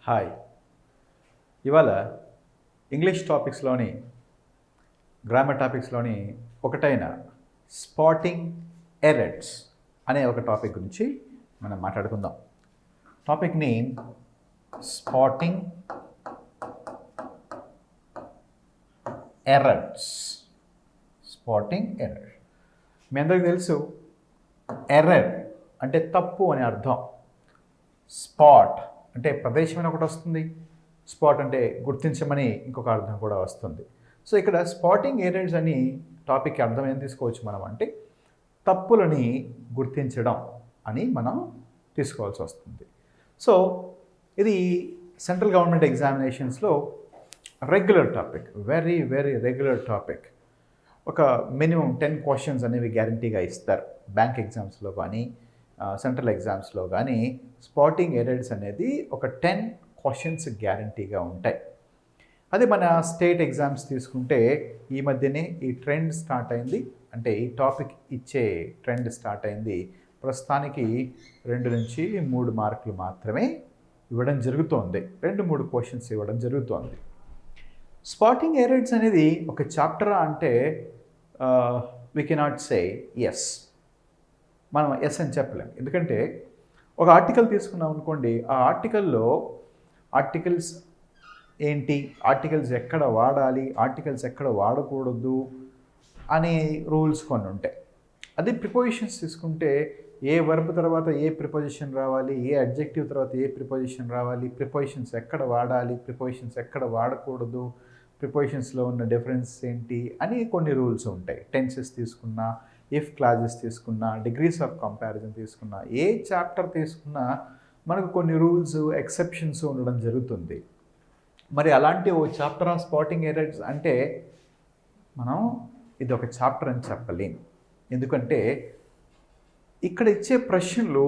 Hi. ఇవాళ English టాపిక్స్లోని grammar టాపిక్స్లోని ఒకటైన spotting errors అనే ఒక టాపిక్ గురించి మనం మాట్లాడుకుందాం. Topic name spotting errors. Spotting error. మీ అందరికీ తెలుసు, ఎర్రర్ అంటే తప్పు అని అర్థం. స్పాట్ అంటే ప్రదేశం అని ఒకటి వస్తుంది, స్పాట్ అంటే గుర్తించమని ఇంకొక అర్థం కూడా వస్తుంది. సో ఇక్కడ స్పాటింగ్ ఎర్రర్స్ అని టాపిక్కి అర్థం ఏం తీసుకోవచ్చు మనం అంటే తప్పులని గుర్తించడం అని మనం తీసుకోవాల్సి వస్తుంది. సో ఇది సెంట్రల్ గవర్నమెంట్ ఎగ్జామినేషన్స్లో regular topic, very very regular topic. ఒక మినిమం 10 క్వశ్చన్స్ అనేవి గ్యారంటీగా ఇస్తారు. బ్యాంక్ ఎగ్జామ్స్లో కానీ సెంట్రల్ ఎగ్జామ్స్లో కానీ స్పాటింగ్ ఎర్రర్స్ అనేది ఒక 10 క్వశ్చన్స్ గ్యారంటీగా ఉంటాయి. అది మన స్టేట్ ఎగ్జామ్స్ తీసుకుంటే ఈ మధ్యనే ఈ ట్రెండ్ స్టార్ట్ అయింది. అంటే ఈ టాపిక్ ఇచ్చే ట్రెండ్ స్టార్ట్ అయింది. ప్రస్తుతానికి 2 నుంచి 3 మార్కులు మాత్రమే ఇవ్వడం జరుగుతోంది. 2-3 క్వశ్చన్స్ ఇవ్వడం జరుగుతోంది. స్పాటింగ్ ఎర్రర్స్ అనేది ఒక చాప్టరా అంటే వీ కెనాట్ సే ఎస్. మనం ఎస్ అని చెప్పలేం. ఎందుకంటే ఒక ఆర్టికల్ తీసుకున్నాం అనుకోండి, ఆ ఆర్టికల్స్ ఏంటి, ఆర్టికల్స్ ఎక్కడ వాడాలి, ఆర్టికల్స్ ఎక్కడ వాడకూడదు అనే రూల్స్ కొన్ని ఉంటాయి. అదే ప్రిపోజిషన్స్ తీసుకుంటే ఏ వర్బ్ తర్వాత ఏ ప్రిపోజిషన్ రావాలి, ఏ అడ్జెక్టివ్ తర్వాత ఏ ప్రిపోజిషన్ రావాలి, ప్రిపోజిషన్స్ ఎక్కడ వాడాలి, ప్రిపోజిషన్స్ ఎక్కడ వాడకూడదు, ప్రిపోజిషన్స్లో ఉన్న డిఫరెన్స్ ఏంటి అని కొన్ని రూల్స్ ఉంటాయి. టెన్సెస్ తీసుకున్నా, ఇఫ్ క్లాజెస్ తీసుకున్నా, డిగ్రీస్ ఆఫ్ కంపారిజన్ తీసుకున్నా, ఏ చాప్టర్ తీసుకున్నా మనకు కొన్ని రూల్స్, ఎక్సెప్షన్స్ ఉండడం జరుగుతుంది. మరి అలాంటి ఓ చాప్టర్ ఆఫ్ స్పాటింగ్ ఎర్రర్స్ అంటే మనం ఇది ఒక చాప్టర్ అని చెప్పలేం. ఎందుకంటే ఇక్కడ ఇచ్చే ప్రశ్నలు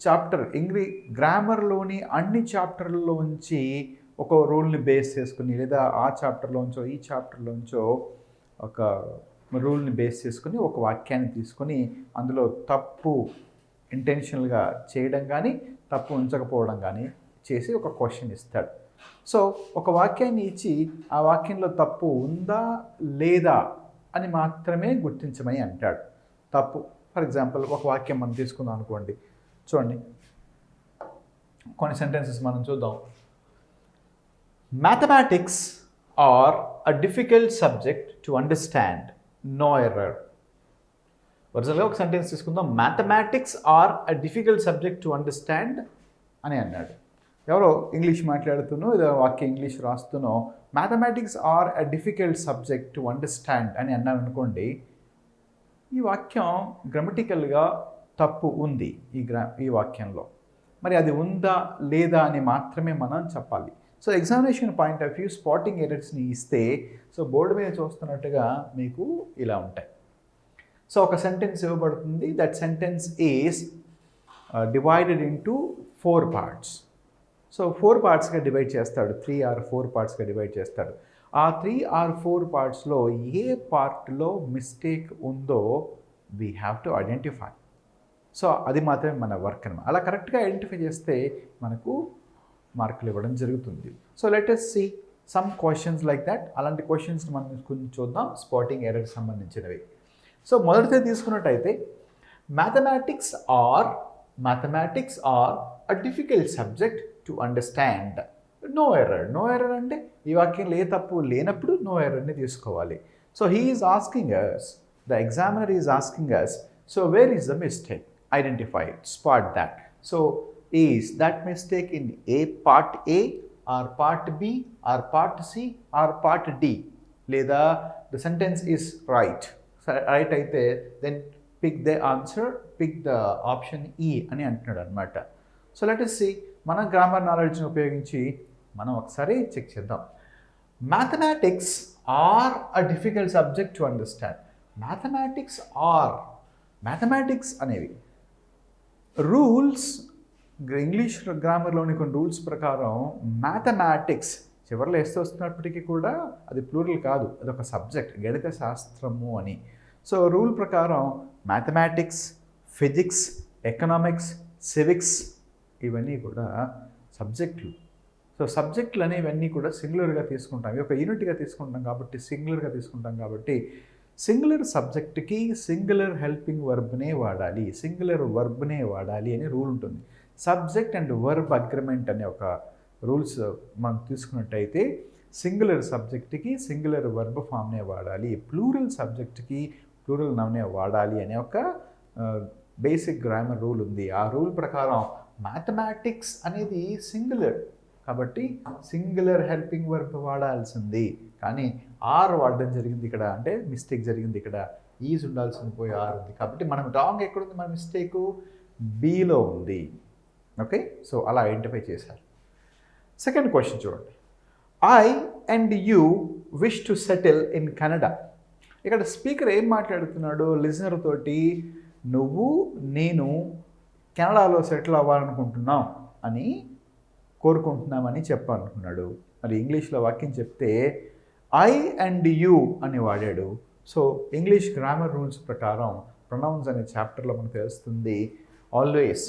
చాప్టర్ గ్రామర్లోని అన్ని చాప్టర్లలోంచి ఒక రూల్ని బేస్ చేసుకుని, లేదా ఆ చాప్టర్లోంచో ఈ చాప్టర్లోంచో ఒక రూల్ని బేస్ చేసుకుని ఒక వాక్యాన్ని తీసుకొని అందులో తప్పు ఇంటెన్షనల్గా చేయడం కానీ తప్పు ఉంచకపోవడం కానీ చేసి ఒక క్వశ్చన్ ఇస్తాడు. సో ఒక వాక్యాన్ని ఇచ్చి ఆ వాక్యంలో తప్పు ఉందా లేదా అని మాత్రమే గుర్తించమని అంటాడు. తప్పు ఫర్ ఎగ్జాంపుల్ ఒక వాక్యం మనం తీసుకుందాం అనుకోండి. చూడండి, కొన్ని సెంటెన్సెస్ మనం చూద్దాం. Mathematics are a difficult subject to understand, no error. ఒరిజినల్గా ఒక సెంటెన్స్ తీసుకుందాం. Mathematics are a difficult subject to understand అని అన్నాడు. ఎవరో ఇంగ్లీష్ మాట్లాడుతున్నో ఏదో వాక్యం ఇంగ్లీష్ రాస్తున్నో mathematics are a difficult subject to understand అని అన్నాను అనుకోండి, ఈ వాక్యం గ్రామటికల్గా తప్పు ఉంది ఈ వాక్యంలో. మరి అది ఉందా లేదా అని మాత్రమే మనం చెప్పాలి. So examination point of view spotting ఎర్రర్స్ని ఇస్తే, సో బోర్డు మీద చూస్తున్నట్టుగా మీకు ఇలా ఉంటాయి. సో ఒక సెంటెన్స్ ఇవ్వబడుతుంది. That sentence is divided into 4 parts. So 4 పార్ట్స్గా డివైడ్ చేస్తాడు. 3 or 4 పార్ట్స్గా డివైడ్ చేస్తాడు. ఆ 3 or 4 పార్ట్స్లో ఏ పార్ట్లో మిస్టేక్ ఉందో we have to identify. So అది మాత్రమే మన వర్క్ అనమాట. అలా కరెక్ట్గా ఐడెంటిఫై చేస్తే మనకు మార్కులు ఇవ్వడం జరుగుతుంది. So let us see some questions like that. అలాంటి క్వశ్చన్స్ మనం కొంచెం చూద్దాం, స్పాటింగ్ ఎర్రర్కి సంబంధించినవి. సో మొదటిది తీసుకున్నట్టయితే mathematics are a difficult subject to understand, no error. No error అంటే ఈ వాక్యంలో ఏ తప్పు లేనప్పుడు నో ఎర్రర్ని తీసుకోవాలి. So he is asking us, the examiner is asking us, so where is the mistake, identify it, spot that. So is that mistake in part A or part B or part C or part D, లేదా the sentence is right అయితే then pick the answer, pick the option E అని అంటున్నాడు అనమాట. So let us see, మన grammar నాలెడ్జ్ని ఉపయోగించి మనం ఒకసారి చెక్ చేద్దాం. Mathematics are a difficult subject to understand. Mathematics అనేవి రూల్స్, ఇంగ్లీష్ గ్రామర్లోని కొన్ని రూల్స్ ప్రకారం మ్యాథమెటిక్స్ చివరిలో వేస్తూ వస్తున్నప్పటికీ కూడా అది ప్లూరల్ కాదు, అది ఒక సబ్జెక్ట్, గణిత శాస్త్రము అని. సో రూల్ ప్రకారం మ్యాథమెటిక్స్, ఫిజిక్స్, ఎకనామిక్స్, సివిక్స్ ఇవన్నీ కూడా సబ్జెక్టులు. సో సబ్జెక్టులు అనేవన్నీ కూడా సింగులర్గా తీసుకుంటాం, ఇవి ఒక యూనిట్గా తీసుకుంటాం కాబట్టి సింగులర్గా తీసుకుంటాం కాబట్టి సింగులర్ సబ్జెక్ట్కి సింగులర్ హెల్పింగ్ వర్బ్నే వాడాలి, సింగులర్ వర్బ్నే వాడాలి అనే రూల్ ఉంటుంది. సబ్జెక్ట్ అండ్ వర్బ్ అగ్రిమెంట్ అనే ఒక రూల్స్ మనం తీసుకున్నట్టయితే సింగులర్ సబ్జెక్ట్కి సింగులర్ వర్బ్ ఫామ్నే వాడాలి, ప్లూరల్ సబ్జెక్ట్కి ప్లూరల్ నౌనే వాడాలి అనే ఒక బేసిక్ గ్రామర్ రూల్ ఉంది. ఆ రూల్ ప్రకారం మ్యాథమెటిక్స్ అనేది సింగులర్ కాబట్టి సింగులర్ హెల్పింగ్ వర్బ్ వాడాల్సింది, కానీ ఆర్ వాడడం జరిగింది ఇక్కడ, అంటే మిస్టేక్ జరిగింది ఇక్కడ, ఈజ్ ఉండాల్సింది పోయి ఆర్ ఉంది. కాబట్టి మనం రాంగ్ ఎక్కడుంది, మన మిస్టేకు బీలో ఉంది. ఓకే, సో అలా ఐడెంటిఫై చేశారు. సెకండ్ క్వశ్చన్ చూడండి. I and you wish to settle in Canada. ఇక్కడ స్పీకర్ ఏం మాట్లాడుతున్నాడు లిజనర్ తోటి, నువ్వు నేను కెనడాలో సెటిల్ అవ్వాలనుకుంటున్నాం అని కోరుకుంటున్నామని చెప్పాలనుకున్నాడు. మరి ఇంగ్లీష్లో వాక్యం చెప్తే ఐ అండ్ యూ అని వాడాడు. సో ఇంగ్లీష్ గ్రామర్ రూల్స్ ప్రకారం ప్రొనౌన్స్ అనే చాప్టర్లో మనకు తెలుస్తుంది ఆల్వేస్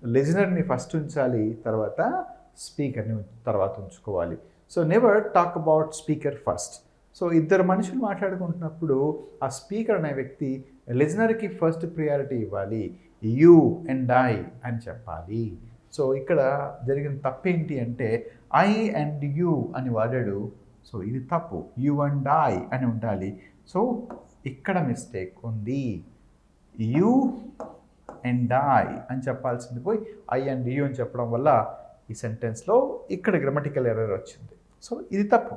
లిజనర్ని ఫస్ట్ ఉంచాలి, తర్వాత స్పీకర్ని తర్వాత ఉంచుకోవాలి. So never talk about speaker first. So ఇద్దరు మనుషులు మాట్లాడుకుంటున్నప్పుడు ఆ స్పీకర్ అనే వ్యక్తి లిజనర్కి ఫస్ట్ ప్రియారిటీ ఇవ్వాలి, యూ అండ్ ఐ అని చెప్పాలి. సో ఇక్కడ జరిగిన తప్పేంటి అంటే ఐ అండ్ యూ అని వాడాడు. సో ఇది తప్పు, యూ అండ్ ఐ అని ఉండాలి. సో ఇక్కడ మిస్టేక్ ఉంది, యూ అండ్ ఐ అని చెప్పాల్సింది పోయి ఐ అండ్ యూ అని చెప్పడం వల్ల ఈ సెంటెన్స్లో ఇక్కడ గ్రామటికల్ ఎర్రర్ వచ్చింది. సో ఇది తప్పు.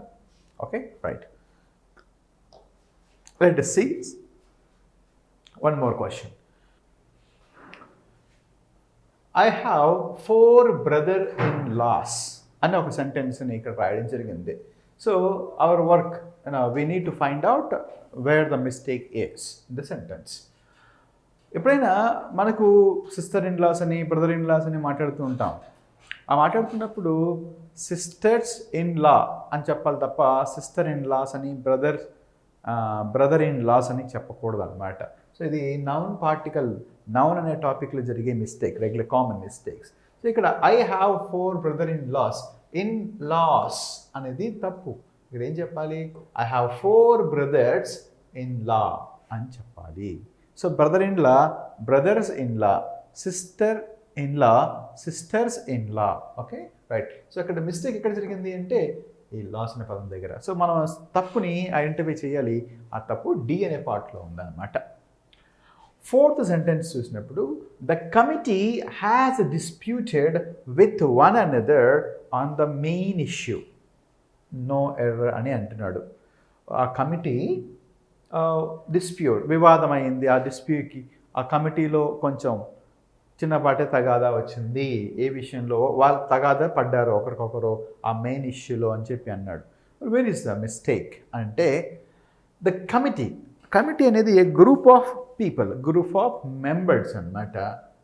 Okay, right. Let us see one more question. I have 4 brother-in-laws అనే ఒక సెంటెన్స్ని ఇక్కడ రాయడం జరిగింది. So our work we need to find out where the mistake is in the sentence. ఎప్పుడైనా మనకు సిస్టర్ ఇన్ లాస్ అని బ్రదర్ ఇన్ లాస్ అని మాట్లాడుతూ ఉంటాం. ఆ మాట్లాడుతున్నప్పుడు సిస్టర్స్ ఇన్ లా అని చెప్పాలి తప్ప సిస్టర్ ఇన్ లాస్ అని బ్రదర్ ఇన్ లాస్ అని చెప్పకూడదు అనమాట. సో ఇది నౌన్ పార్టికల్, నౌన్ అనే టాపిక్లో జరిగే mistake, regular common mistakes. So ఇక్కడ I have 4 brother in laws, in laws అనేది తప్పు. ఇక్కడ ఏం చెప్పాలి, I have 4 brothers in law అని చెప్పాలి. So brother in law, brothers in law, sister in law, sisters in law. Okay, right. So ఇక్కడ mistake ఎక్కడ జరిగింది అంటే ఈ లాస్ అనే పదం దగ్గర. సో మనం తప్పుని ఐడెంటిఫై చేయాలి, ఆ తప్పు డి అనే పార్ట్లో ఉందన్నమాట. ఫోర్త్ సెంటెన్స్ చూసినప్పుడు the committee has disputed with one another on the main issue, no error అని అంటున్నాడు. ఆ కమిటీ డిస్ప్యూట్, వివాదమైంది. ఆ డిస్ప్యూట్కి ఆ కమిటీలో కొంచెం చిన్నపాటే తగాదా వచ్చింది. ఏ విషయంలో వాళ్ళు తగాదా పడ్డారు ఒకరికొకరు ఆ మెయిన్ ఇష్యూలో అని చెప్పి అన్నాడు. వేర్ ఈస్ ద మిస్టేక్ అంటే ద కమిటీ అనేది a group of people, group of members అన్నమాట.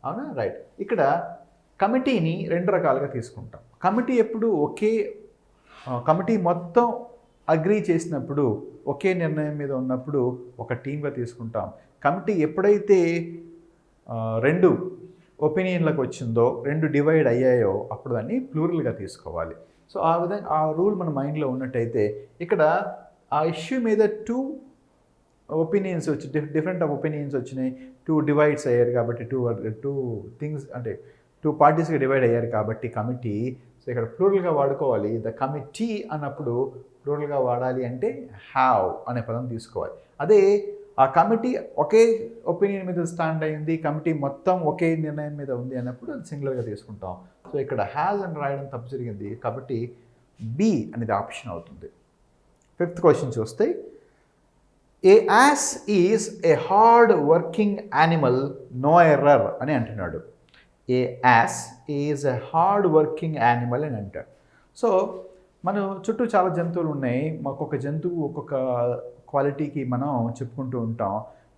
అవునా, రైట్. ఇక్కడ కమిటీని 2 రకాలుగా తీసుకుంటాం. కమిటీ ఎప్పుడు కమిటీ మొత్తం అగ్రీ చేసినప్పుడు, ఒకే నిర్ణయం మీద ఉన్నప్పుడు ఒక టీమ్గా తీసుకుంటాం. కమిటీ ఎప్పుడైతే 2 ఒపీనియన్లకు వచ్చిందో, 2 డివైడ్ అయ్యాయో అప్పుడు దాన్ని ప్లూరల్గా తీసుకోవాలి. సో ఆ విధంగా ఆ రూల్ మన మైండ్లో ఉన్నట్టయితే ఇక్కడ ఆ ఇష్యూ మీద 2 ఒపీనియన్స్ వచ్చి డిఫరెంట్ ఆఫ్ ఒపీనియన్స్ వచ్చినాయి, 2 డివైడ్స్ అయ్యారు కాబట్టి 2 థింగ్స్ అంటే 2 పార్టీస్గా డివైడ్ అయ్యారు కాబట్టి కమిటీ. సో ఇక్కడ ప్లూరల్గా వాడుకోవాలి. ద కమిటీ అన్నప్పుడు ప్లూరల్గా వాడాలి అంటే హ్యావ్ అనే పదం తీసుకోవాలి. అదే ఆ కమిటీ ఒకే ఒపీనియన్ మీద స్టాండ్ అయింది, కమిటీ మొత్తం ఒకే నిర్ణయం మీద ఉంది అన్నప్పుడు అది సింగులర్గా తీసుకుంటాం. సో ఇక్కడ హ్యాజ్ అని రాయడం తప్పు జరిగింది కాబట్టి బి అనేది ఆప్షన్ అవుతుంది. 5th క్వశ్చన్ చూస్తే a ass is a hard working animal, no error అని అంటున్నాడు. A ass is a hard working animal అని అంటాడు. సో మన చుట్టూ చాలా జంతువులు ఉన్నాయి. ఒక్కొక్క జంతువు ఒక్కొక్క క్వాలిటీకి మనం చెప్పుకుంటూ ఉంటాం.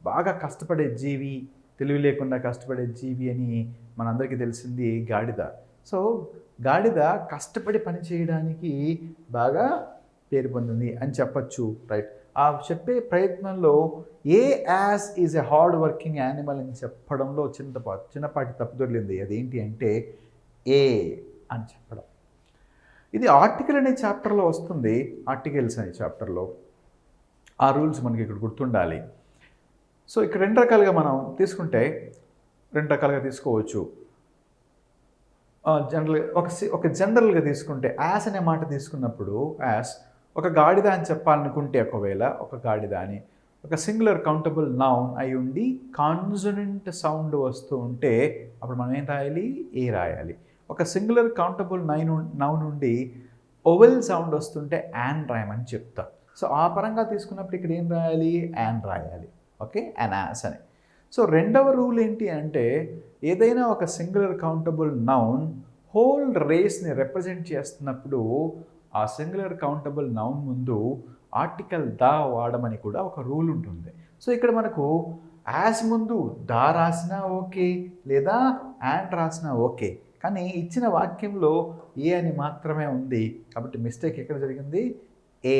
బాగా కష్టపడే జీవి, తెలివి లేకుండా కష్టపడే జీవి అని మనందరికీ తెలిసింది గాడిద. సో గాడిద కష్టపడి పని చేయడానికి బాగా పేరు పొందింది అని చెప్పచ్చు, రైట్. ఆ చెప్పే ప్రయత్నంలో a ass is a hard working animal అని చెప్పడంలో చిన్నపాటి తప్పు దొరికింది. అదేంటి అంటే ఏ అని చెప్పడం. ఇది ఆర్టికల్ అనే చాప్టర్లో వస్తుంది, ఆర్టికల్స్ అనే చాప్టర్లో. ఆ రూల్స్ మనకి ఇక్కడ గుర్తుండాలి. సో ఇక్కడ రెండు రకాలుగా మనం తీసుకుంటే రెండు రకాలుగా తీసుకోవచ్చు. జనరల్గా ఒక జనరల్గా తీసుకుంటే యాస్ అనే మాట తీసుకున్నప్పుడు యాస్ ఒక గాడిద అని చెప్పాలనుకుంటే ఒకవేళ ఒక గాడిద అని ఒక సింగులర్ కౌంటబుల్ నౌన్ అయి ఉండి కాన్సనెంట్ సౌండ్ వస్తూ ఉంటే అప్పుడు మనం ఏం రాయాలి? ఏ రాయాలి. ఒక సింగులర్ కౌంటబుల్ నౌన్ నుండి ఓవెల్ సౌండ్ వస్తుంటే యాన్ రాయమని చెప్తాం. సో ఆ పరంగా తీసుకున్నప్పుడు ఇక్కడ ఏం రాయాలి? యాన్ రాయాలి. ఓకే, యాన్ యాస్ అని. సో రెండవ రూల్ ఏంటి అంటే ఏదైనా ఒక సింగులర్ కౌంటబుల్ నౌన్ హోల్ రేస్ని రిప్రజెంట్ చేస్తున్నప్పుడు ఆ సింగులర్ కౌంటబుల్ నౌన్ ముందు ఆర్టికల్ దా వాడమని కూడా ఒక రూల్ ఉంటుంది. సో ఇక్కడ మనకు యాస్ ముందు దా రాసినా ఓకే, లేదా యాన్ రాసినా ఓకే, కానీ ఇచ్చిన వాక్యంలో ఏ అని మాత్రమే ఉంది కాబట్టి మిస్టేక్ ఎక్కడ జరిగింది? ఏ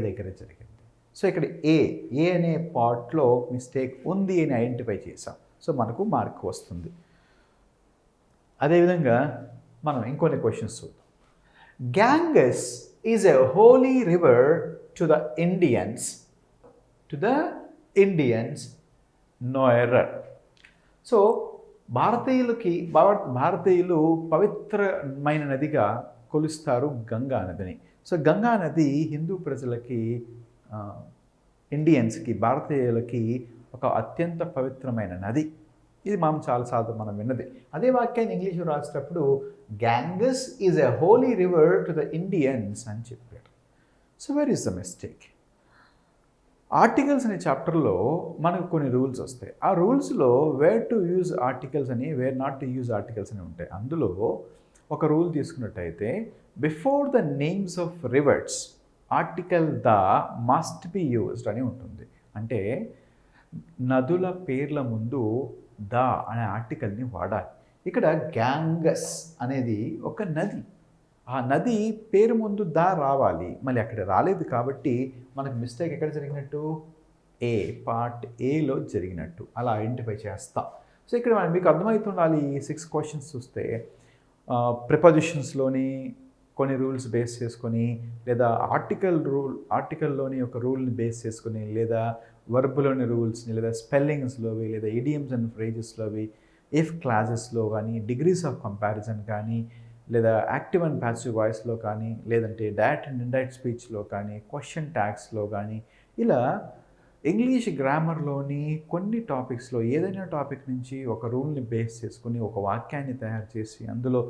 దగ్గర జరిగింది. సో ఇక్కడ ఏ అనే పార్ట్లో మిస్టేక్ ఉంది అని ఐడెంటిఫై చేసాం. సో మనకు మార్క్ వస్తుంది. అదేవిధంగా మనం ఇంకొన్ని క్వశ్చన్స్ చూద్దాం. Ganges is a holy river to the Indians no error. So భారతీయులు పవిత్రమైన నదిగా కొలుస్తారు గంగా నదిని. సో గంగా నది హిందూ ప్రజలకి, ఇండియన్స్కి, భారతీయులకి ఒక అత్యంత పవిత్రమైన నది. ఇది మనం చాలాసార్లు మనం విన్నది. అదే వాక్యాన్ని ఇంగ్లీష్లో రాసేటప్పుడు Ganges is a holy river to the Indians అని చెప్పారు. So where is the mistake? Articles అనే చాప్టర్లో మనకు కొన్ని రూల్స్ వస్తాయి. ఆ రూల్స్లో వేర్ టు యూజ్ ఆర్టికల్స్ అని, where not to use articles అని ఉంటాయి. అందులో ఒక రూల్ తీసుకున్నట్టయితే before the names of rivers article the must be used అని ఉంటుంది. అంటే నదుల పేర్ల ముందు ద అనే ఆర్టికల్ని వాడాలి. ఇక్కడ గ్యాంగస్ అనేది ఒక నది. ఆ నది పేరు ముందు దా రావాలి, మళ్ళీ అక్కడ రాలేదు కాబట్టి మనకు మిస్టేక్ ఎక్కడ జరిగినట్టు? పార్ట్ ఏలో జరిగినట్టు అలా ఐడెంటిఫై చేస్తాం. సో ఇక్కడ మీకు అర్థమవుతుండాలి. 6 క్వశ్చన్స్ చూస్తే ప్రిపోజిషన్స్లోని కొన్ని రూల్స్ బేస్ చేసుకొని, లేదా ఆర్టికల్లోని ఒక రూల్ని బేస్ చేసుకొని, లేదా వర్బ్లోని రూల్స్ని, లేదా స్పెల్లింగ్స్లోవి, లేదా ఇడియమ్స్ అండ్ ఫ్రేజెస్లోవి, ఇఫ్ క్లాజెస్లో కానీ, డిగ్రీస్ ఆఫ్ కంపారిజన్ కానీ, లేదా యాక్టివ్ అండ్ ప్యాసివ్ వాయిస్లో కానీ, లేదంటే డైరెక్ట్ అండ్ ఇండైరెక్ట్ స్పీచ్లో కానీ, క్వశ్చన్ ట్యాగ్స్లో కానీ, ఇలా ఇంగ్లీష్ గ్రామర్లోని కొన్ని టాపిక్స్లో ఏదైనా టాపిక్ నుంచి ఒక రూల్ని బేస్ చేసుకుని ఒక వాక్యాన్ని తయారు చేసి అందులో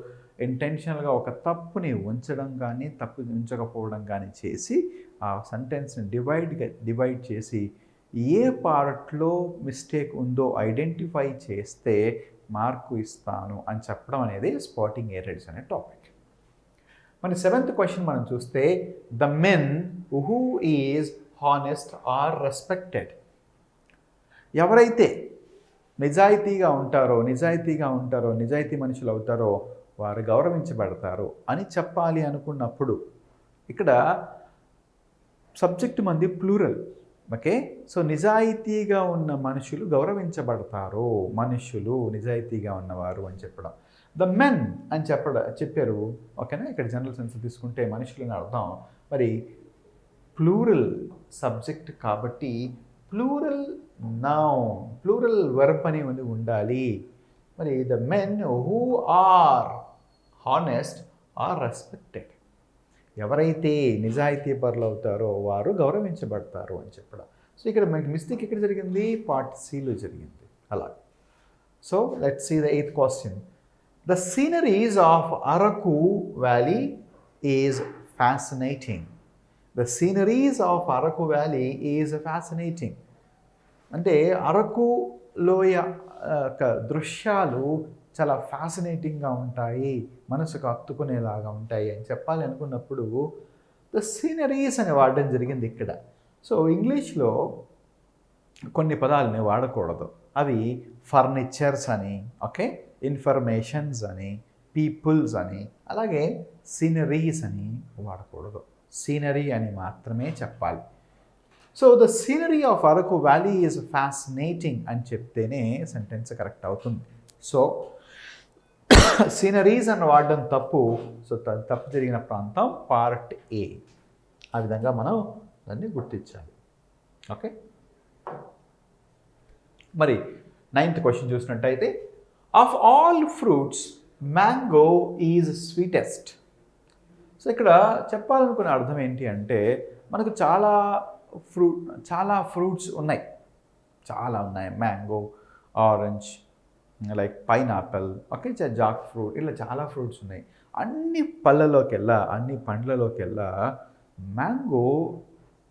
ఇంటెన్షనల్గా ఒక తప్పుని ఉంచడం కానీ, తప్పు ఉంచకపోవడం కానీ చేసి ఆ సెంటెన్స్ని డివైడ్ చేసి ఏ పార్ట్లో మిస్టేక్ ఉందో ఐడెంటిఫై చేస్తే మార్కు ఇస్తాను అని చెప్పడం అనేది స్పాటింగ్ ఎర్రర్స్ అనే టాపిక్. మన 7th క్వశ్చన్ మనం చూస్తే the men who is honest are respected. ఎవరైతే నిజాయితీగా ఉంటారో, నిజాయితీ మనుషులు అవుతారో వారు గౌరవించబడతారు అని చెప్పాలి అనుకున్నప్పుడు ఇక్కడ సబ్జెక్ట్ మంది ప్లూరల్. ఓకే, సో నిజాయితీగా ఉన్న మనుషులు గౌరవించబడతారు, మనుషులు నిజాయితీగా ఉన్నవారు అని చెప్పడం. ద మెన్ అని చెప్పారు. ఓకేనా, ఇక్కడ జనరల్ సెన్స్ తీసుకుంటే మనుషులని అర్థం. మరి ప్లూరల్ సబ్జెక్ట్ కాబట్టి ప్లూరల్ నౌన్, ప్లూరల్ వర్బ్ అని ఉండాలి. మరి the men who are honest are respected, ఎవరైతే నిజాయితీ పరులు అవుతారో వారు గౌరవించబడతారు అని చెప్పడం. సో ఇక్కడ మనకి మిస్టేక్ ఎక్కడ జరిగింది? పార్ట్ సిలో జరిగింది. అలా. So let's see the 8th question. The sceneries of Araku valley is fascinating. The sceneries of Araku valley is fascinating అంటే అరకు లోయ దృశ్యాలు చాలా ఫ్యాసినేటింగ్గా ఉంటాయి, మనసుకు హత్తుకునేలాగా ఉంటాయి అని చెప్పాలి అనుకున్నప్పుడు ద సీనరీస్ అని వాడడం జరిగింది ఇక్కడ. సో ఇంగ్లీష్లో కొన్ని పదాలని వాడకూడదు. అవి ఫర్నిచర్స్ అని, ఓకే, ఇన్ఫర్మేషన్స్ అని, పీపుల్స్ అని, అలాగే సీనరీస్ అని వాడకూడదు. సీనరీ అని మాత్రమే చెప్పాలి. So the scenery of Araku valley is fascinating అని చెప్తేనే సెంటెన్స్ కరెక్ట్ అవుతుంది. సో సీనరీస్ అని వాడడం తప్పు. సో తప్పు జరిగిన ప్రాంతం పార్ట్ ఏ. ఆ విధంగా మనం దాన్ని గుర్తించాలి. ఓకే, మరి 9th క్వశ్చన్ చూసినట్టయితే, of all fruits mango is sweetest. So ఇక్కడ చెప్పాలనుకునే అర్థం ఏంటి అంటే, మనకు చాలా ఫ్రూట్స్ ఉన్నాయి, చాలా ఉన్నాయి. Mango, orange, like pineapple, okay, Jack fruit, ఇలా చాలా ఫ్రూట్స్ ఉన్నాయి. అన్ని పండ్లలోకెల్లా మ్యాంగో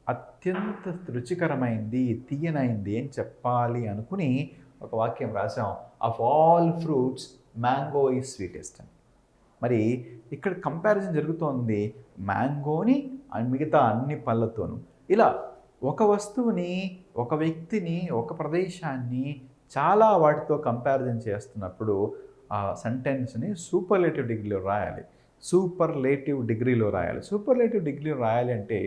అత్యంత రుచికరమైంది, తీయనైంది అని చెప్పాలి అనుకుని ఒక వాక్యం రాసాం, of all fruits mango is sweetest అని. మరి ఇక్కడ కంపారిజన్ జరుగుతోంది మ్యాంగోని మిగతా అన్ని పళ్ళతోనూ. ఇలా ఒక వస్తువుని, ఒక వ్యక్తిని, ఒక ప్రదేశాన్ని చాలా వాటితో కంపారిజన్ చేస్తున్నప్పుడు ఆ సెంటెన్స్ని సూపర్లేటివ్ డిగ్రీలో రాయాలి. సూపర్లేటివ్ డిగ్రీలో రాయాలి అంటే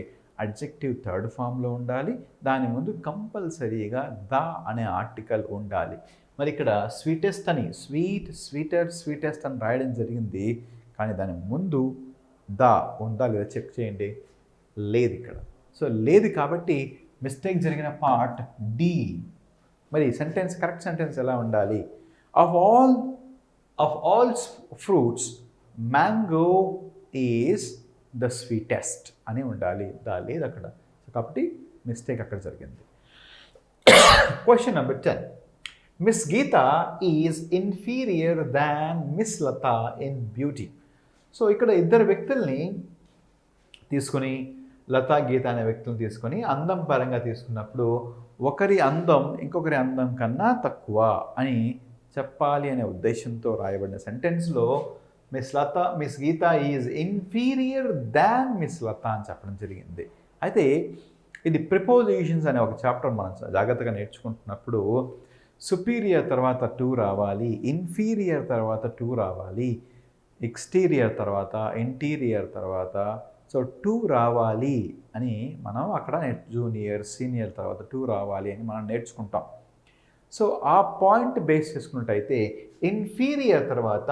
అడ్జెక్టివ్ థర్డ్ ఫామ్లో ఉండాలి. దాని ముందు కంపల్సరీగా ద అనే ఆర్టికల్ ఉండాలి. మరి ఇక్కడ స్వీటెస్ట్ అని, స్వీటెస్ట్ అని రాయడం జరిగింది, కానీ దాని ముందు ద ఉందా లేదా చెక్ చేయండి. లేదు ఇక్కడ. సో లేదు కాబట్టి మిస్టేక్ జరిగిన పార్ట్ డి. మరి కరెక్ట్ సెంటెన్స్ ఎలా ఉండాలి? Of all fruits mango is the sweetest అని ఉండాలి. లేదు అక్కడ. సో కాబట్టి మిస్టేక్ అక్కడ జరిగింది. Question number 10. Miss Geeta is inferior than Miss Lata in beauty. So ఇక్కడ ఇద్దరు వ్యక్తుల్ని తీసుకొని, లతా గీత అనే వ్యక్తులను తీసుకొని అందం పరంగా తీసుకున్నప్పుడు ఒకరి అందం ఇంకొకరి అందం కన్నా తక్కువ అని చెప్పాలి అనే ఉద్దేశంతో రాయబడిన సెంటెన్స్లో Miss Geeta is inferior than Miss Lata అని చెప్పడం జరిగింది. అయితే ఇది ప్రిపోజిషన్స్ అనే ఒక చాప్టర్ మనం జాగ్రత్తగా నేర్చుకుంటున్నప్పుడు సుపీరియర్ తర్వాత టు రావాలి, ఇన్ఫీరియర్ తర్వాత టు రావాలి, ఎక్స్టీరియర్ తర్వాత, ఇంటీరియర్ తర్వాత, సో టు రావాలి అని మనం అక్కడ జూనియర్, సీనియర్ తర్వాత టు రావాలి అని మనం నేర్చుకుంటాం. సో ఆ పాయింట్ బేస్ చేసుకున్నట్టయితే ఇన్ఫీరియర్ తర్వాత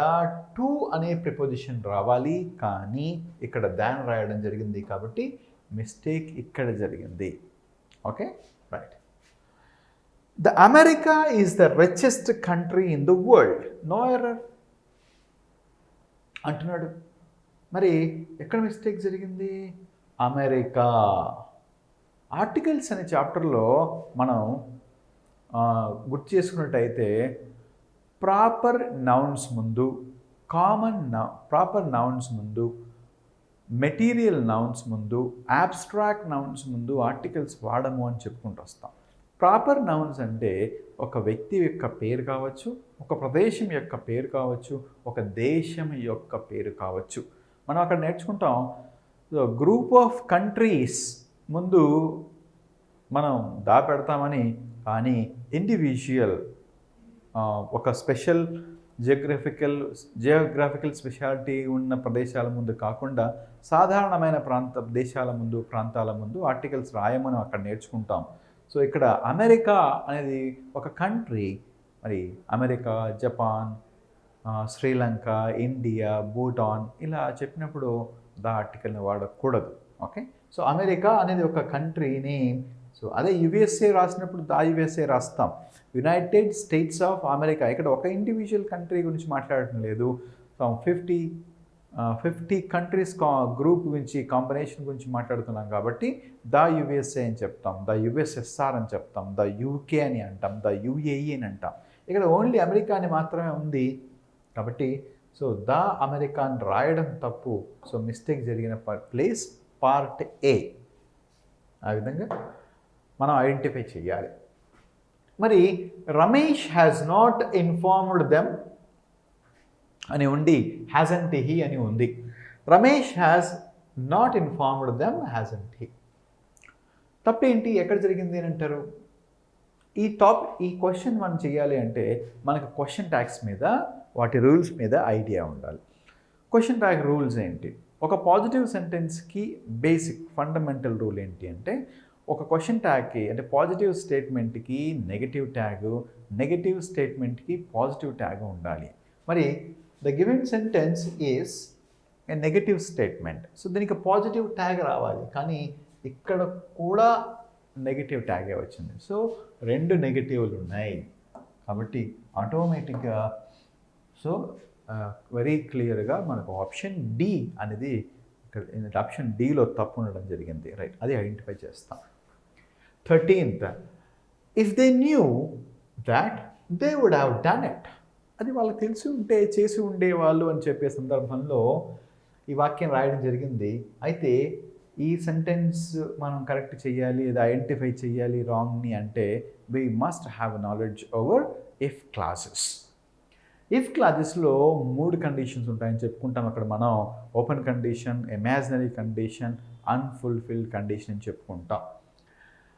టు అనే ప్రిపోజిషన్ రావాలి, కానీ ఇక్కడ దాన్ రాయడం జరిగింది కాబట్టి మిస్టేక్ ఇక్కడ జరిగింది. Okay, right. The America is the richest country in the world. No error అంటున్నాడు. మరి ఎక్కడ మిస్టేక్ జరిగింది? అమెరికా. ఆర్టికల్స్ అనే చాప్టర్లో మనం గుర్తు చేసుకున్నట్టయితే ప్రాపర్ నౌన్స్ ముందు, ప్రాపర్ నౌన్స్ ముందు, మెటీరియల్ నౌన్స్ ముందు, యాబ్స్ట్రాక్ట్ నౌన్స్ ముందు ఆర్టికల్స్ వాడము అని చెప్పుకుంటూ వస్తాం. ప్రాపర్ నౌన్స్ అంటే ఒక వ్యక్తి యొక్క పేరు కావచ్చు, ఒక ప్రదేశం యొక్క పేరు కావచ్చు, ఒక దేశం యొక్క పేరు కావచ్చు. మనం అక్కడ నేర్చుకుంటాం గ్రూప్ ఆఫ్ కంట్రీస్ ముందు మనం పెడతామని, కానీ ఇండివిజువల్ ఒక స్పెషల్ జియోగ్రాఫికల్ స్పెషాలిటీ ఉన్న ప్రదేశాల ముందు కాకుండా సాధారణమైన ప్రాంతాల ముందు ఆర్టికల్స్ రాయమని అక్కడ నేర్చుకుంటాం. సో ఇక్కడ అమెరికా అనేది ఒక కంట్రీ. మరి America, Japan, Sri Lanka, India, Bhutan ఇలా చెప్పినప్పుడు ద ఆర్టికల్ని వాడకూడదు. ఓకే, సో అమెరికా అనేది ఒక కంట్రీ నేమ్. సో అదే యుఎస్ఏ రాసినప్పుడు ద యుఎస్ఏ రాస్తాం. యునైటెడ్ స్టేట్స్ ఆఫ్ అమెరికా, ఇక్కడ ఒక ఇండివిజువల్ కంట్రీ గురించి మాట్లాడటం లేదు. సో 50 కంట్రీస్ గ్రూప్ గురించి, కాంబినేషన్ గురించి మాట్లాడుతున్నాం కాబట్టి ద యుఎస్ఏ అని చెప్తాం, ద యుఎస్ఎస్ఆర్ అని చెప్తాం, ద యూకే అని అంటాం, ద యుఏఈ అని అంటాం. ఇక్కడ ఓన్లీ అమెరికా అని మాత్రమే ఉంది కాబట్టి సో ద అమెరికా అని రాయడం తప్పు. సో మిస్టేక్ జరిగిన ప్లేస్ పార్ట్ ఏ. ఆ విధంగా మనం ఐడెంటిఫై చేయాలి. మరి Ramesh has not informed them అని ఉండి హ్యాజంట్ హీ అని ఉంది. Ramesh has not informed them hasn't he. తప్పేంటి, ఎక్కడ జరిగింది అని అంటారు? ఈ క్వశ్చన్ మనం చేయాలి అంటే మనకు క్వశ్చన్ ట్యాగ్స్ మీద, వాటి రూల్స్ మీద ఐడియా ఉండాలి. క్వశ్చన్ ట్యాగ్ రూల్స్ ఏంటి? ఒక పాజిటివ్ సెంటెన్స్కి బేసిక్ ఫండమెంటల్ రూల్ ఏంటి అంటే, ఒక క్వశ్చన్ ట్యాగ్కి అంటే పాజిటివ్ స్టేట్మెంట్కి నెగటివ్ ట్యాగు, నెగటివ్ స్టేట్మెంట్కి పాజిటివ్ ట్యాగ్ ఉండాలి. మరి the given sentence is a negative statement. So దీనికి పాజిటివ్ ట్యాగ్ రావాలి, కానీ ఇక్కడ కూడా నెగటివ్ ట్యాగే వచ్చింది. సో 2 నెగటివ్లు ఉన్నాయి కాబట్టి ఆటోమేటిక్గా సో వెరీ క్లియర్గా మనకు ఆప్షన్ డి అనేది ఇక్కడ ఆప్షన్ డిలో తప్పు ఉండడం జరిగింది. రైట్, అది ఐడెంటిఫై చేస్తాం. 13th, if they knew that they would have done it. అది వాళ్ళకి తెలిసి ఉంటే చేసి ఉండేవాళ్ళు అని చెప్పే సందర్భంలో ఈ వాక్యం రాయడం జరిగింది. అయితే ఈ సెంటెన్స్ మనం కరెక్ట్ చేయాలి, ఇది ఐడెంటిఫై చేయాలి రాంగ్ని అంటే we must have knowledge over if clauses. If క్లాజెస్లో 3 కండిషన్స్ ఉంటాయని చెప్పుకుంటాం. అక్కడ మనం open condition, imaginary condition, unfulfilled condition అని చెప్పుకుంటాం.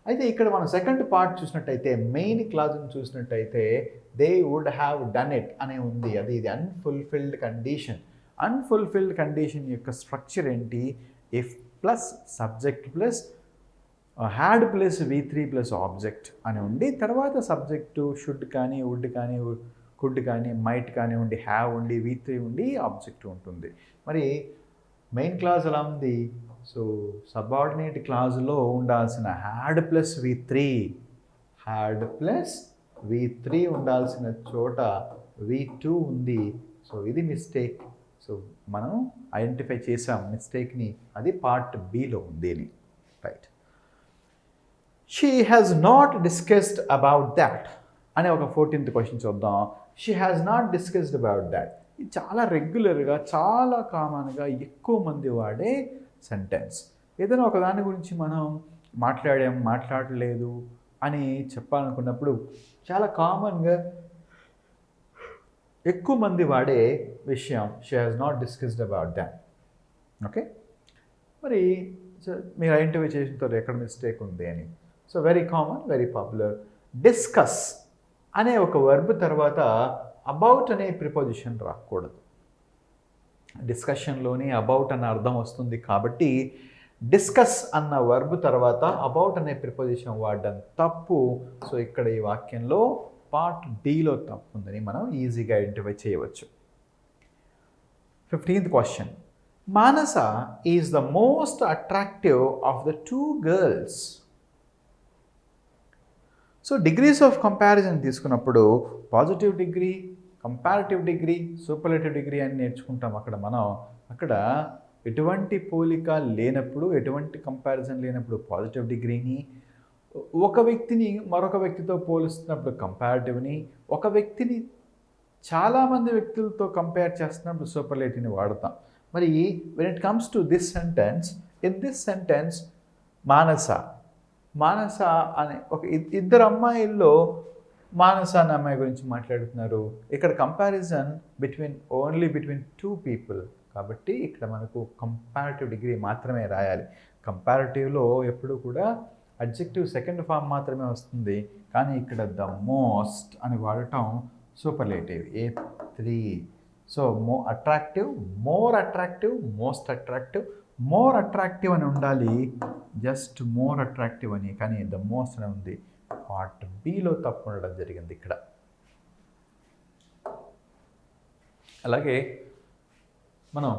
అయితే ఇక్కడ మనం సెకండ్ పార్ట్ చూసినట్టయితే, మెయిన్ క్లాజ్ని చూసినట్టయితే they would have done it అనే ఉంది. ఇది అన్ఫుల్ఫిల్డ్ కండిషన్. అన్ఫుల్ఫిల్డ్ కండిషన్ యొక్క స్ట్రక్చర్ ఏంటి? If plus subject plus had ప్లస్ V3 ప్లస్ ఆబ్జెక్ట్ అని ఉండి, తర్వాత సబ్జెక్టు షుడ్ కానీ, వుడ్ కానీ, కుడ్ కానీ, మైట్ కానీ ఉండి, హ్యావ్ ఉండి, V3 ఉండి, ఆబ్జెక్ట్ ఉంటుంది. మరి మెయిన్ క్లాజ్ ఎలా ఉంది? సో సబార్డినేట్ క్లాజ్లో ఉండాల్సిన హ్యాడ్ ప్లస్ V3 ఉండాల్సిన చోట V2 ఉంది. సో ఇది మిస్టేక్. సో మనం ఐడెంటిఫై చేసాం మిస్టేక్ని, అది పార్ట్ బిలో ఉంది అని. Right, she has not discussed about that అనే ఒక 14th క్వశ్చన్ చూద్దాం. She has not discussed about that. ఇది చాలా రెగ్యులర్గా, చాలా కామన్గా ఎక్కువ మంది వాడే సెంటెన్స్. ఏదైనా ఒక దాని గురించి మనం మాట్లాడలేదు అని చెప్పాలనుకున్నప్పుడు చాలా కామన్గా ఎక్కువ మంది వాడే విషయం she has not discussed about that. Okay, మరి మీరు ఐడెంటిఫై చేసిన తర్వాత ఎక్కడ మిస్టేక్ ఉంది అని. So very common, very popular. Discuss అనే ఒక వర్బ్ తర్వాత అబౌట్ అనే ప్రిపోజిషన్ రాకూడదు. డిస్కషన్లోని అబౌట్ అన్న అర్థం వస్తుంది కాబట్టి డిస్కస్ అన్న వర్బ్ తర్వాత అబౌట్ అనే ప్రిపోజిషన్ వాడడం తప్పు. సో ఇక్కడ ఈ వాక్యంలో పార్ట్ డిలో తప్పు ఉందని మనం ఈజీగా ఐడెంటిఫై చేయవచ్చు. 15th question, Manasa is the most attractive of the 2 girls. So degrees of comparison తీసుకున్నప్పుడు positive degree, comparative degree, superlative degree అని నేర్చుకుంటాం. అక్కడ ఎటువంటి పోలిక లేనప్పుడు, ఎటువంటి కంపారిజన్ లేనప్పుడు పాజిటివ్ డిగ్రీని, ఒక వ్యక్తిని మరొక వ్యక్తితో పోలుస్తున్నప్పుడు కంపారిటివ్ని, ఒక వ్యక్తిని చాలామంది వ్యక్తులతో కంపేర్ చేస్తున్నప్పుడు సూపర్లేటివ్ని వాడతాం. మరి when it comes to this sentence, in this sentence Manasa అనే ఒక ఇద్దరు అమ్మాయిల్లో మానస అనే అమ్మాయి గురించి మాట్లాడుతున్నారు. ఇక్కడ కంపారిజన్ ఓన్లీ బిట్వీన్ 2 పీపుల్ కాబట్టి ఇక్కడ మనకు కంపారిటివ్ డిగ్రీ మాత్రమే రాయాలి. కంపారిటివ్లో ఎప్పుడు కూడా అడ్జెక్టివ్ సెకండ్ ఫామ్ మాత్రమే వస్తుంది, కానీ ఇక్కడ ద మోస్ట్ అని వాడటం superlative A3. So attractive, more attractive, most attractive. More attractive అని ఉండాలి, జస్ట్ మోర్ అట్రాక్టివ్ అని, కానీ ద మోస్ట్ అని ఉంది. పార్ట్ బిలో తప్పు ఉండడం జరిగింది ఇక్కడ. అలాగే మనం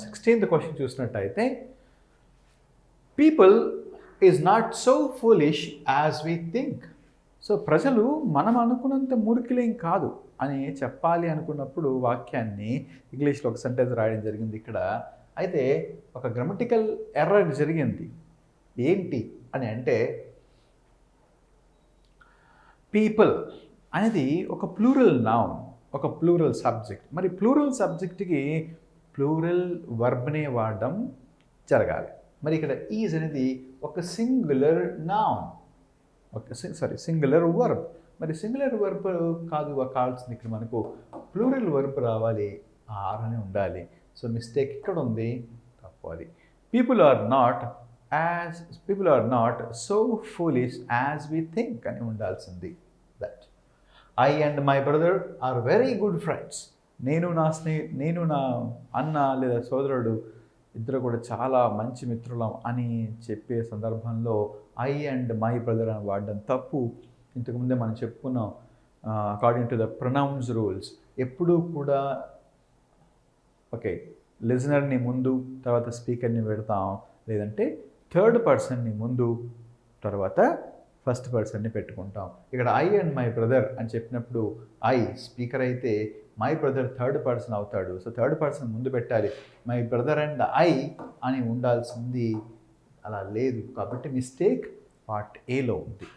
16th క్వశ్చన్ చూసినట్టయితే, people is not so foolish as we think. So ప్రజలు మనం అనుకున్నంత మురికిలేం కాదు అని చెప్పాలి అనుకున్నప్పుడు వాక్యాన్ని ఇంగ్లీష్లో ఒక సెంటెన్స్ రాయడం జరిగింది ఇక్కడ. అయితే ఒక గ్రామటికల్ ఎర్రర్ జరిగింది. ఏంటి అని అంటే, పీపుల్ అనేది ఒక ప్లూరల్ నౌన్, ఒక ప్లూరల్ సబ్జెక్ట్. మరి ప్లూరల్ సబ్జెక్ట్కి ప్లూరల్ వర్బ్నే వాడడం జరగాలి. మరి ఇక్కడ ఈజ్ అనేది ఒక సింగులర్ నౌన్, సింగులర్ వర్బ్. మరి సింగులర్ వర్బ్ కాదు కావాల్సింది, ఇక్కడ మనకు ప్లూరల్ వర్బ్ రావాలి, ఆర్ అని ఉండాలి. సో మిస్టేక్ ఇక్కడ ఉంది, తప్పు అది. People are not so foolish as we think అని ఉండాల్సింది. That I and my brother are very good friends. నేను నా అన్న లేదా సోదరుడు ఇద్దరు కూడా చాలా మంచి మిత్రులం అని చెప్పే సందర్భంలో ఐ అండ్ మై బ్రదర్ అని వాడడం తప్పు. ఇంతకుముందే మనం చెప్పుకున్నాం, according to the pronouns rules ఎప్పుడూ కూడా ఓకే లిజనర్ని ముందు తర్వాత స్పీకర్ని పెడతాం, లేదంటే థర్డ్ పర్సన్ని ముందు తర్వాత ఫస్ట్ పర్సన్ని పెట్టుకుంటాం. ఇక్కడ ఐ అండ్ మై బ్రదర్ అని చెప్పినప్పుడు ఐ స్పీకర్ అయితే మై బ్రదర్ థర్డ్ పర్సన్ అవుతాడు. సో థర్డ్ పర్సన్ ముందు పెట్టాలి. మై బ్రదర్ అండ్ ఐ అని ఉండాల్సింది అలా లేదు, కాబట్టి మిస్టేక్ పార్ట్ ఏలో ఉంది.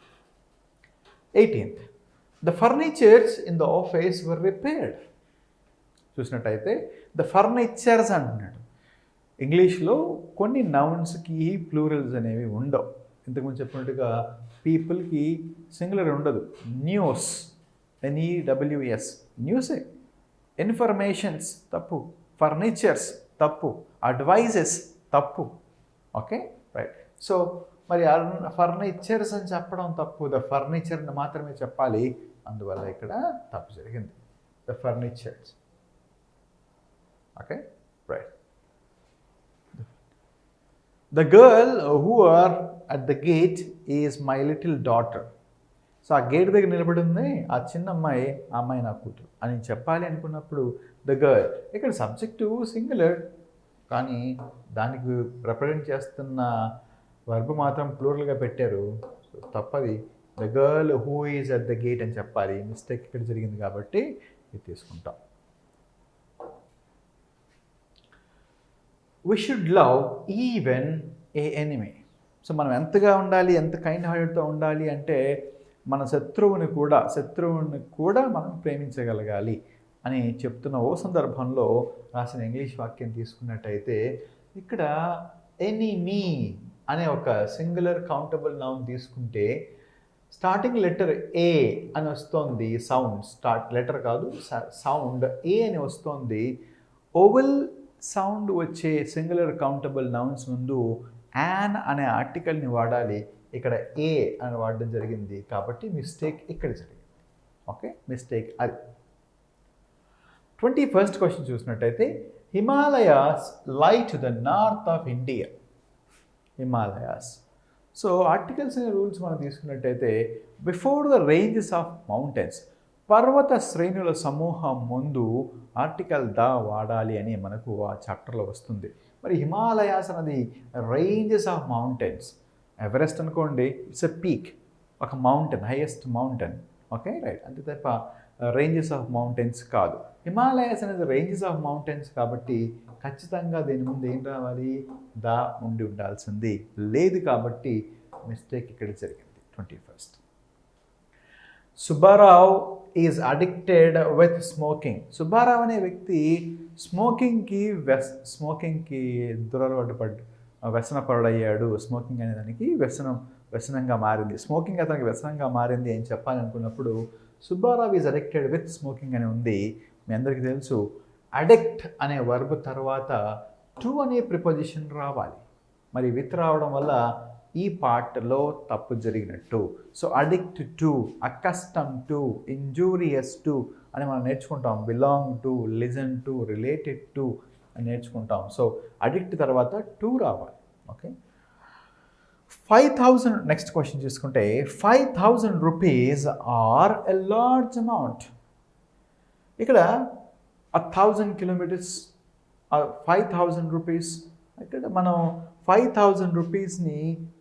18th, the furnitures in the office were repaired. చూసినట్టయితే ద ఫర్నిచర్స్ అంటున్నాడు. ఇంగ్లీష్లో కొన్ని నౌన్స్కి ప్లూరల్స్ అనేవి ఉండవు. ఇంతకుముందు చెప్పినట్టుగా పీపుల్కి సింగులర్ ఉండదు. News NEWS న్యూసే. ఇన్ఫర్మేషన్స్ తప్పు, ఫర్నిచర్స్ తప్పు, అడ్వైజెస్ తప్పు. Okay right. సో మరి ఫర్నిచర్స్ అని చెప్పడం తప్పు, ద ఫర్నిచర్ని మాత్రమే చెప్పాలి. అందువల్ల ఇక్కడ తప్పు జరిగింది. The furnitures. Okay right. The girl who are at the gate is my little daughter. So ఆ గేట్ దగ్గర నిలబడి ఉంది ఆ చిన్న అమ్మాయి, ఆ అమ్మాయి నా కూతురు అని చెప్పాలి అనుకున్నప్పుడు ద గర్ల్. ఇక్కడ సబ్జెక్టు సింగులర్ కానీ దానికి రిప్రజెంట్ చేస్తున్న వర్బ్ మాత్రం ప్లూరల్గా పెట్టారు. సో తప్పది. The girl who is at the gate అని చెప్పాలి. మిస్టేక్ ఇక్కడ జరిగింది కాబట్టి ఇది తీసుకుంటాం. We should love even a enemy. So మనం ఎంతగా ఉండాలి, ఎంత కైండ్ హార్టెడ్తో ఉండాలి అంటే మన శత్రువుని కూడా మనం ప్రేమించగలగాలి అని చెప్తున్న ఓ సందర్భంలో రాసిన ఇంగ్లీష్ వాక్యం తీసుకున్నట్టయితే ఇక్కడ ఎనిమీ అనే ఒక సింగులర్ కౌంటబుల్ నౌన్ తీసుకుంటే స్టార్టింగ్ లెటర్ ఏ అని వస్తోంది. సౌండ్ లెటర్ కాదు, సౌండ్ ఏ అని వస్తోంది. ఓవెల్ సౌండ్ వచ్చే సింగులర్ కౌంటబుల్ నౌన్స్ ముందు యాన్ అనే ఆర్టికల్ని వాడాలి. ఇక్కడ ఏ అని వాడడం జరిగింది కాబట్టి మిస్టేక్ ఇక్కడ జరిగింది. ఓకే మిస్టేక్ అది. 21st క్వశ్చన్ చూసినట్టయితే హిమాలయాస్ లై to the north of India. Himalayas. So articles అనే రూల్స్ మనం తీసుకున్నట్టయితే before the ranges of mountains, పర్వత శ్రేణుల సమూహం ముందు ఆర్టికల్ ద వాడాలి అని మనకు ఆ చాప్టర్లో వస్తుంది. మరి హిమాలయాస్ అన్నది రేంజెస్ ఆఫ్ మౌంటైన్స్. ఎవరెస్ట్ అనుకోండి, ఇట్స్ ఎ పీక్, ఒక mountain, highest mountain. Okay right. అంతే తప్ప రేంజెస్ ఆఫ్ మౌంటైన్స్ కాదు. హిమాలయాస్ అనేది రేంజెస్ ఆఫ్ మౌంటైన్స్ కాబట్టి ఖచ్చితంగా దీని ముందు ఏం రావాలి, దా ఉండి ఉండాల్సింది లేదు కాబట్టి మిస్టేక్ ఇక్కడ జరిగింది. 21st. Subbarao is addicted with smoking. Subbarao అనే వ్యక్తి స్మోకింగ్కి వ్యసనపరుడయ్యాడు. స్మోకింగ్ అనే దానికి వ్యసనంగా మారింది. స్మోకింగ్ అతనికి వ్యసనంగా మారింది అని చెప్పాలనుకున్నప్పుడు Subbarao is addicted with smoking అని ఉంది. మీ అందరికీ తెలుసు అడిక్ట్ అనే వర్బ్ తర్వాత టు అనే ప్రిపోజిషన్ రావాలి. మరి విత్ రావడం వల్ల ఈ పార్ట్లో తప్పు జరిగినట్టు. So addict to, accustom to, injurious to అని మనం నేర్చుకుంటాం. Belong to, listen to, related to అని నేర్చుకుంటాం. సో అడిక్ట్ తర్వాత టు రావాలి. ఓకే 5,000. నెక్స్ట్ క్వశ్చన్ చూసుకుంటే 5,000 rupees or a large amount. ఇక్కడ 1,000 కిలోమీటర్స్ 5,000 రూపీస్. ఇక్కడ మనం 5,000 రూపీస్ని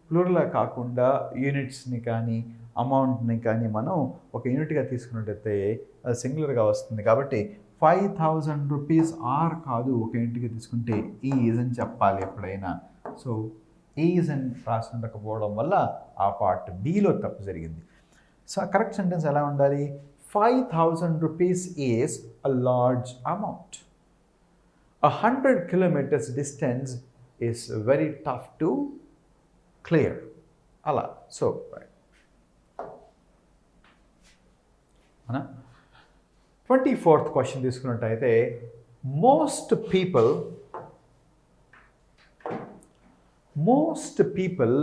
ప్లూరల్గా కాకుండా యూనిట్స్ని కానీ అమౌంట్ని కానీ మనం ఒక యూనిట్గా తీసుకున్నట్టయితే అది సింగులర్గా వస్తుంది. కాబట్టి 5,000 రూపీస్ ఆర్ కాదు, ఒక యూనిట్గా తీసుకుంటే ఈజ్ అని చెప్పాలి ఎప్పుడైనా. సో ఈజ్ అని రాసి ఉండకపోవడం వల్ల ఆ పార్ట్ బిలో తప్పు జరిగింది. సో కరెక్ట్ సెంటెన్స్ ఎలా ఉండాలి? 5,000 rupees is a large amount. 100 kilometers distance is very tough to clear. అలా. So right. 24th క్వశ్చన్ తీసుకున్నట్టయితే most people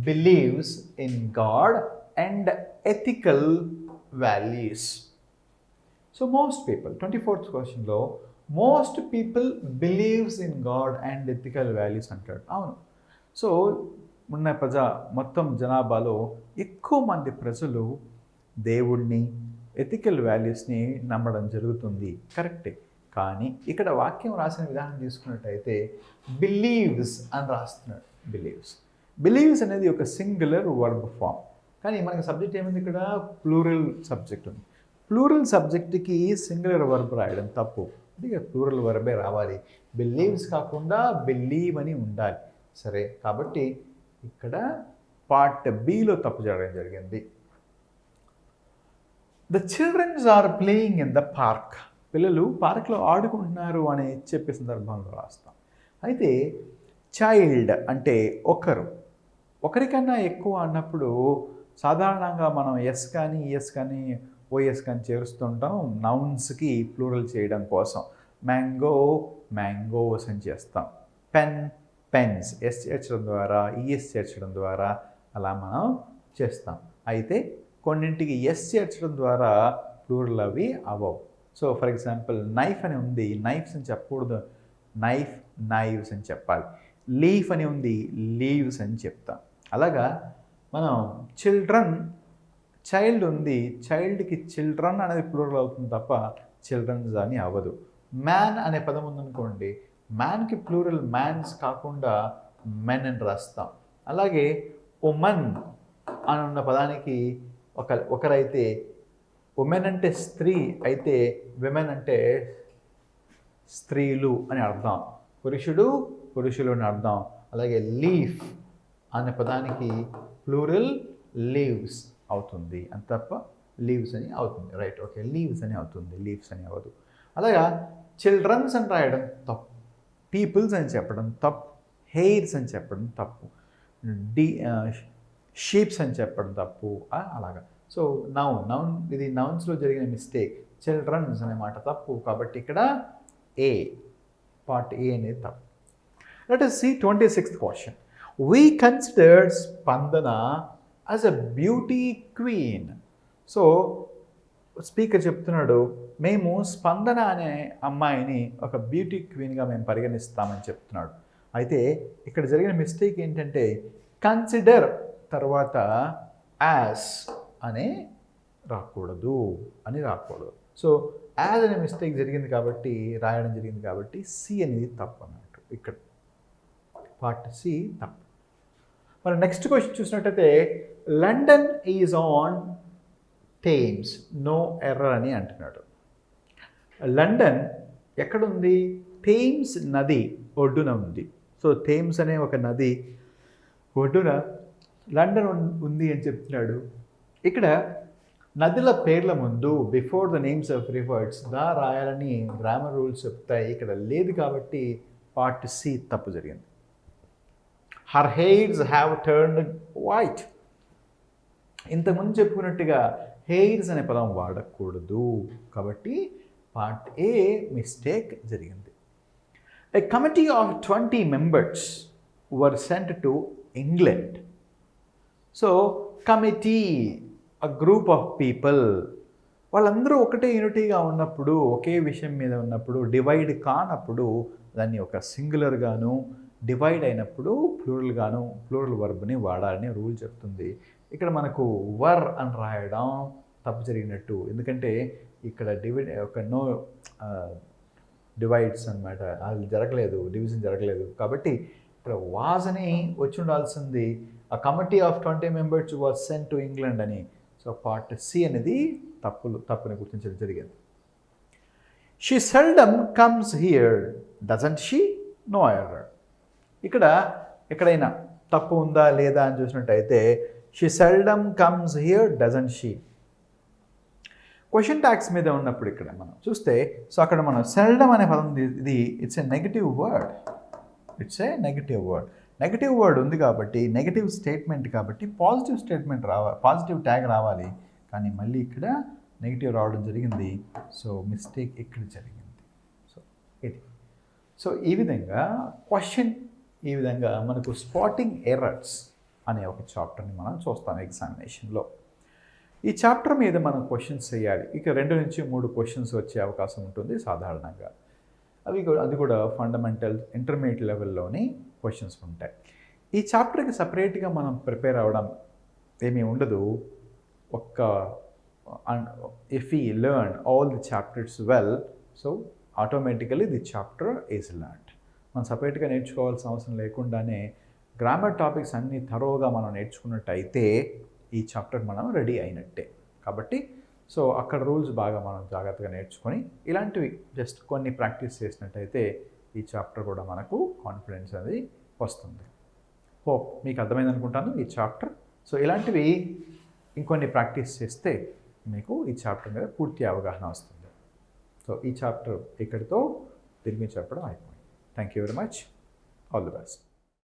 believes in God and ethical values. So most people 24th క్వశ్చన్లో most people believes in God and ethical values అంటాడు. అవును. So మొత్తం జనాభాలో ఎక్కువ మంది ప్రజలు దేవుణ్ణి, ఎథికల్ వాల్యూస్ని నమ్మడం జరుగుతుంది, కరెక్టే. కానీ ఇక్కడ వాక్యం రాసిన విధానం తీసుకున్నట్టయితే బిలీవ్స్ అని రాస్తున్నాడు. బిలీవ్స్ అనేది ఒక సింగులర్ వర్బ్ ఫామ్. కానీ మనకి సబ్జెక్ట్ ఏముంది ఇక్కడ? ప్లూరల్ సబ్జెక్ట్ ఉంది. ప్లూరల్ సబ్జెక్ట్కి సింగులర్ వర్బ్ రాయడం తప్పు. ఇక ప్లూరల్ వర్బే రావాలి. బిలీవ్స్ కాకుండా బిలీవ్ అని ఉండాలి. సరే, కాబట్టి ఇక్కడ పార్ట్ బిలో తప్పు జరగడం జరిగింది. The childrens are playing in the park. పిల్లలు పార్క్లో ఆడుకుంటున్నారు అని చెప్పే సందర్భంలో రాస్తాం. అయితే చైల్డ్ అంటే ఒకరికన్నా ఎక్కువ అన్నప్పుడు సాధారణంగా మనం ఎస్ కానీ ఈఎస్ కానీ ఓఎస్ కానీ చేరుస్తుంటాం నౌన్స్కి ప్లూరల్ చేయడం కోసం. మ్యాంగో మ్యాంగోస్ అని చేస్తాం. పెన్ పెన్స్, ఎస్ చేర్చడం ద్వారా ఈఎస్ చేర్చడం ద్వారా అలా మనం చేస్తాం. అయితే కొన్నింటికి ఎస్ చేర్చడం ద్వారా ప్లూరల్ అవి అవ్వవు. సో ఫర్ ఎగ్జాంపుల్ నైఫ్ అని ఉంది, నైఫ్స్ అని చెప్పకూడదు, నైవ్స్ అని చెప్పాలి. లీఫ్ అని ఉంది, లీవ్స్ అని చెప్తాం. అలాగా మనం చైల్డ్ ఉంది, చైల్డ్కి చిల్డ్రన్ అనేది ప్లూరల్ అవుతుంది తప్ప చిల్డ్రన్స్ అని అవ్వదు. మ్యాన్ అనే పదం ఉందనుకోండి, మ్యాన్కి ప్లూరల్ మ్యాన్స్ కాకుండా మెన్ అని రాస్తాం. అలాగే ఉమెన్ అని ఉన్న పదానికి ఒకరైతే ఉమెన్ అంటే స్త్రీ అయితే విమెన్ అంటే స్త్రీలు అని అర్థం, పురుషులు అని అర్థం. అలాగే లీఫ్ అనే పదానికి ప్లూరల్ లీవ్స్ అవుతుంది అంత తప్ప లీవ్స్ అని అవుతుంది. రైట్, ఓకే, లీవ్స్ అని అవుతుంది, లీవ్స్ అని అవ్వదు. అలాగా చిల్డ్రన్స్ అని రాయడం తప్పు, పీపుల్స్ అని చెప్పడం తప్పు, హెయిర్స్ అని చెప్పడం తప్పు, షీప్స్ అని చెప్పడం తప్పు. అలాగా. సో నౌన్ ఇది నౌన్స్లో జరిగిన మిస్టేక్. చిల్డ్రన్స్ అనే మాట తప్పు, కాబట్టి ఇక్కడ పార్ట్ ఏ అనేది తప్పు. Let us see 26th question. We considered Spandana as a beauty queen. So speaker చెప్తున్నాడు, మేము స్పందన అనే అమ్మాయిని ఒక బ్యూటీ క్వీన్గా మేము పరిగణిస్తామని చెప్తున్నాడు. అయితే ఇక్కడ జరిగిన మిస్టేక్ ఏంటంటే కన్సిడర్ తర్వాత యాజ్ అనే రాకూడదు. సో యాజ్ అనే మిస్టేక్ జరిగింది కాబట్టి రాయడం జరిగింది కాబట్టి సి అనేది తప్పు అన్నట్టు. ఇక్కడ పార్ట్ సి తప్పు. మరి నెక్స్ట్ క్వశ్చన్ చూసినట్టయితే London is on Thames, no error అని అంటున్నాడు. లండన్ ఎక్కడుంది? థేమ్స్ నది ఒడ్డున ఉంది. సో థేమ్స్ అనే ఒక నది ఒడ్డున లండన్ ఉంది అని చెప్తున్నాడు. ఇక్కడ నదుల పేర్ల ముందు before the names of rivers the రాయాలని గ్రామర్ రూల్స్ చెప్తాయి. ఇక్కడ లేదు కాబట్టి పార్ట్ సి తప్పు జరిగింది. Her hairs have turned white. ఇంతకుముందు చెప్పుకున్నట్టుగా హెయిర్స్ అనే పదం వాడకూడదు కాబట్టి పార్ట్ ఏ మిస్టేక్ జరిగింది. A committee of 20 members were sent to England. So, committee, a group of people, వాళ్ళందరూ ఒకటే యూనిటీగా ఉన్నప్పుడు, ఒకే విషయం మీద ఉన్నప్పుడు, డివైడ్ కానప్పుడు దాన్ని ఒక సింగులర్గాను, డివైడ్ అయినప్పుడు ప్లూరల్ వర్బ్ని వాడాలని రూల్ చెప్తుంది. ఇక్కడ మనకు వర్ అని రాయడం తప్పు జరిగినట్టు, ఎందుకంటే ఇక్కడ డివైడ్స్ అనమాట, అది జరగలేదు, డివిజన్ జరగలేదు. కాబట్టి ఇక్కడ వాజ్ అని వచ్చి ఉండాల్సింది. ఆ committee of 20 members was sent to England అని. సో పార్ట్ సి అనేది తప్పుని గుర్తించడం జరిగింది. She seldom comes here doesn't she, no error. ఇక్కడ ఎక్కడైనా తప్పు ఉందా లేదా అని చూసినట్టయితే she seldom comes here doesn't she. Question tags మీద ఉన్నప్పుడు ఇక్కడ మనం చూస్తే, సో అక్కడ మనం సెల్డమ్ అనే పదం ఇది it's A negative word. Negative word ఉంది కాబట్టి నెగటివ్ స్టేట్మెంట్ కాబట్టి పాజిటివ్ ట్యాగ్ రావాలి. కానీ మళ్ళీ ఇక్కడ నెగిటివ్ రావడం జరిగింది. సో మిస్టేక్ ఇక్కడ జరిగింది. సో ఈ విధంగా మనకు స్పాటింగ్ ఎర్రర్స్ అనే ఒక చాప్టర్ని మనం చూస్తాం ఎగ్జామినేషన్లో. ఈ చాప్టర్ మీద మనం క్వశ్చన్స్ చేయాలి. ఇక 2 నుంచి 3 క్వశ్చన్స్ వచ్చే అవకాశం ఉంటుంది సాధారణంగా. అది కూడా ఫండమెంటల్ ఇంటర్మీడియట్ లెవెల్లోని క్వశ్చన్స్ ఉంటాయి. ఈ చాప్టర్కి సపరేట్గా మనం ప్రిపేర్ అవ్వడం ఏమీ ఉండదు. ఒక్క and if we learn all the chapters well, so automatically the chapter is learned. మనం సపరేట్గా నేర్చుకోవాల్సిన అవసరం లేకుండానే గ్రామర్ టాపిక్స్ అన్నీ థరోగా మనం నేర్చుకున్నట్టయితే ఈ చాప్టర్ మనం రెడీ అయినట్టే. కాబట్టి సో అక్కడ రూల్స్ బాగా మనం జాగ్రత్తగా నేర్చుకొని ఇలాంటివి జస్ట్ కొన్ని ప్రాక్టీస్ చేసినట్టయితే ఈ చాప్టర్ కూడా మనకు కాన్ఫిడెన్స్ అనేది వస్తుంది. హోప్ మీకు అర్థమైంది అనుకుంటాను ఈ చాప్టర్. సో ఇలాంటివి ఇంకొన్ని ప్రాక్టీస్ చేస్తే మీకు ఈ చాప్టర్ మీద పూర్తి అవగాహన వస్తుంది. సో ఈ చాప్టర్ ఇక్కడితో తిరిగి చెప్పడం అయిపోయింది. Thank you very much. All the best.